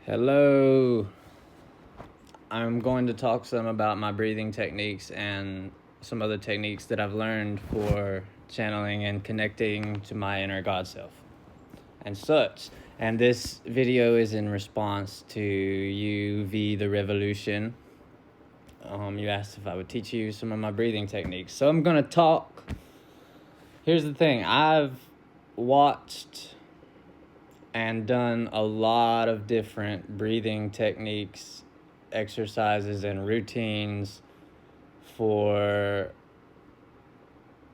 Hello. I'm going to talk some about my breathing techniques and some other techniques that I've learned for channeling and connecting to my inner God self and such. And this video is in response to you, the Revolution. You asked if I would teach you some of my breathing techniques. So I'm going to talk. Here's the thing. I've watched and done a lot of different breathing techniques, exercises, and routines for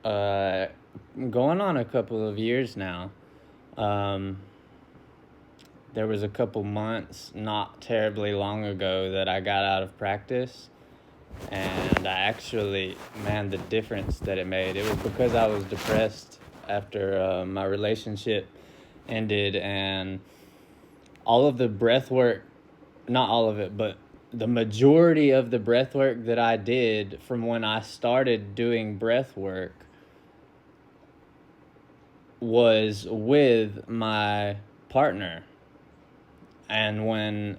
going on a couple of years now. There was a couple months not terribly long ago that I got out of practice, and I actually, the difference that it made. It was because I was depressed after my relationship ended, and all of the breath work, not all of it, but the majority of the breath work that I did from when I started doing breath work was with my partner. And when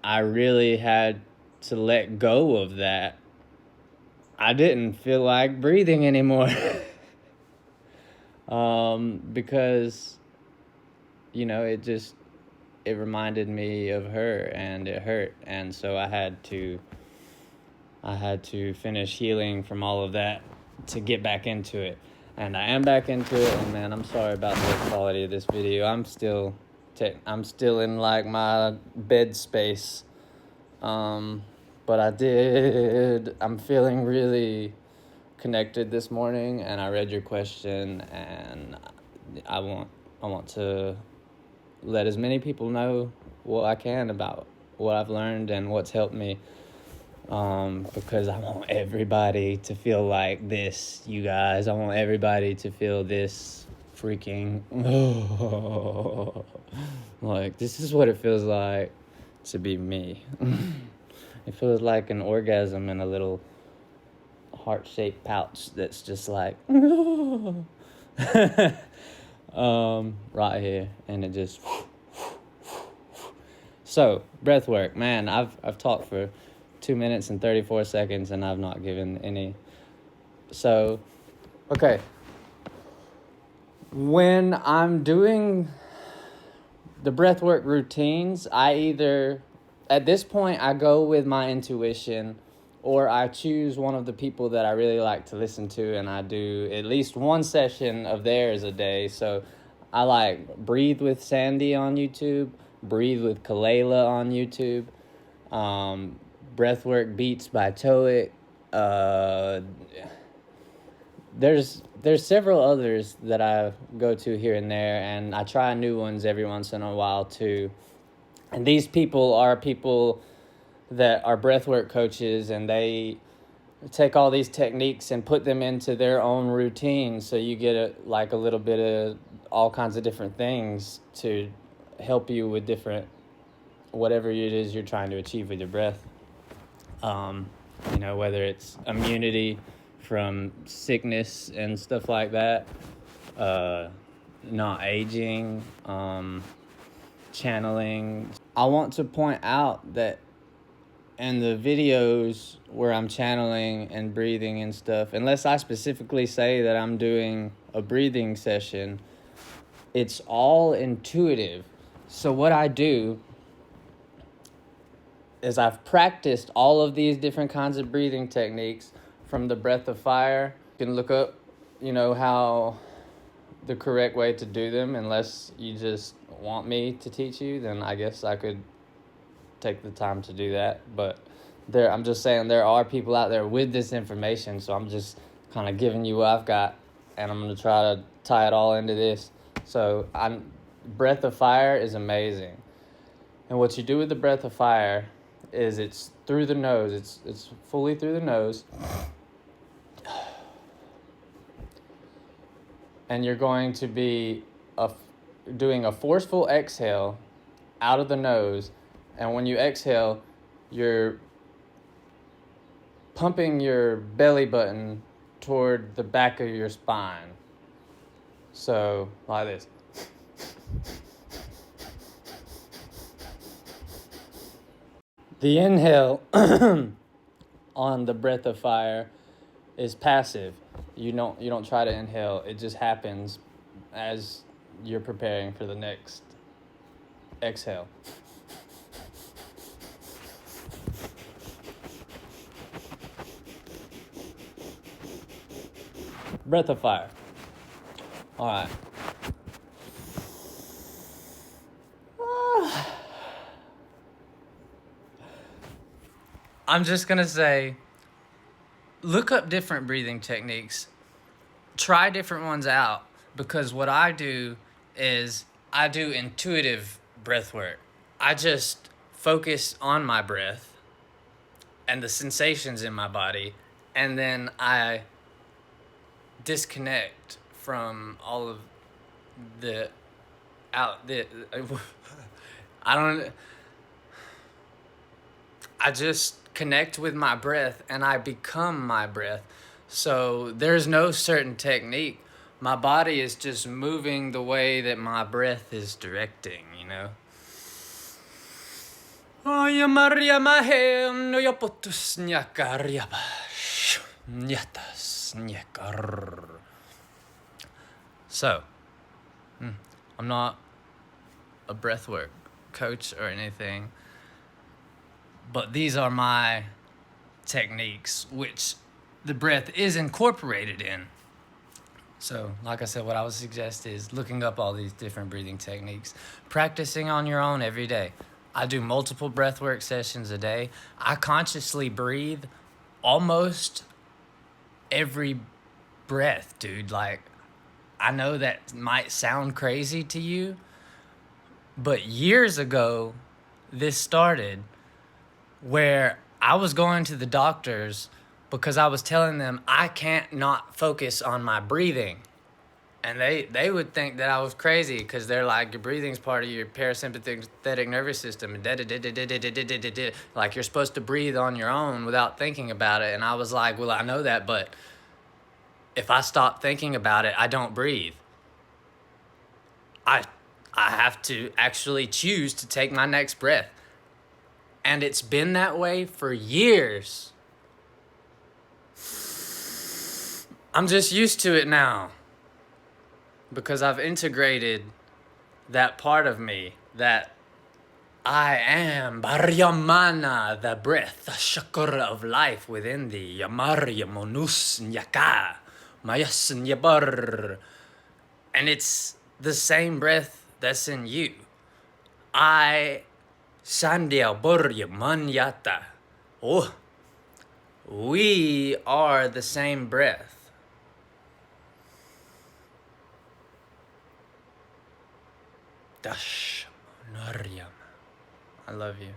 I really had to let go of that, I didn't feel like breathing anymore. Because, it reminded me of her, and it hurt. And so I had to finish healing from all of that to get back into it. And I am back into it, and man, I'm sorry about the quality of this video. I'm still in like my bed space. But I'm feeling really connected this morning, and I read your question, and I want to let as many people know what I can about what I've learned and what's helped me, because I want everybody to feel like this, you guys. I want everybody to feel this freaking like this is what it feels like to be me. It feels like an orgasm in a little heart-shaped pouch that's just like right here, and it just so breath work, man. I've talked for 2 minutes and 34 seconds and I've not given any. So okay, when I'm doing the breath work routines, at this point I go with my intuition, or I choose one of the people that I really like to listen to, and I do at least one session of theirs a day. So I like BreatheWithSandy on YouTube, BreatheWithKelaila on YouTube, BreathworkBeatsbyTouekship. There's several others that I go to here and there, and I try new ones every once in a while too. And these people are people that are breathwork coaches, and they take all these techniques and put them into their own routine, so you get a little bit of all kinds of different things to help you with whatever it is you're trying to achieve with your breath. Whether it's immunity from sickness and stuff like that, not aging, channeling. I want to point out that in the videos where I'm channeling and breathing and stuff, unless I specifically say that I'm doing a breathing session, it's all intuitive. So what I do is I've practiced all of these different kinds of breathing techniques from the breath of fire. You can look up, how the correct way to do them. Unless you just want me to teach you, then I guess I could take the time to do that. But I'm just saying there are people out there with this information, so I'm just kind of giving you what I've got, and I'm going to try to tie it all into this. So breath of fire is amazing. And what you do with the breath of fire is it's through the nose. It's fully through the nose. And you're going to be doing a forceful exhale out of the nose. And when you exhale, you're pumping your belly button toward the back of your spine. So, like this. The inhale on the breath of fire is passive. You don't try to inhale. It just happens as you're preparing for the next exhale. Breath of fire. All right. I'm just going to say, look up different breathing techniques. Try different ones out, because what I do is I do intuitive breath work. I just focus on my breath and the sensations in my body, and then I disconnect from all of the I just connect with my breath and I become my breath. So there's no certain technique. My body is just moving the way that my breath is directing, you know? So, I'm not a breathwork coach or anything, but these are my techniques, which the breath is incorporated in. So, like I said, what I would suggest is looking up all these different breathing techniques, practicing on your own every day. I do multiple breathwork sessions a day. I consciously breathe almost every breath, dude. Like, I know that might sound crazy to you, but years ago, this started where I was going to the doctors because I was telling them I can't not focus on my breathing. And they would think that I was crazy, because they're like, your breathing's part of your parasympathetic nervous system. And like, you're supposed to breathe on your own without thinking about it. And I was like, well, I know that, but if I stop thinking about it, I don't breathe. I have to actually choose to take my next breath. And it's been that way for years. I'm just used to it now, because I've integrated that part of me that I am Baryamana, the breath, the chakra of life within thee. Yamarya monus nyaka, mayas nyabar. And it's the same breath that's in you. I Sandya Borya Manyata. Oh, we are the same breath. Dash Naryam. I love you.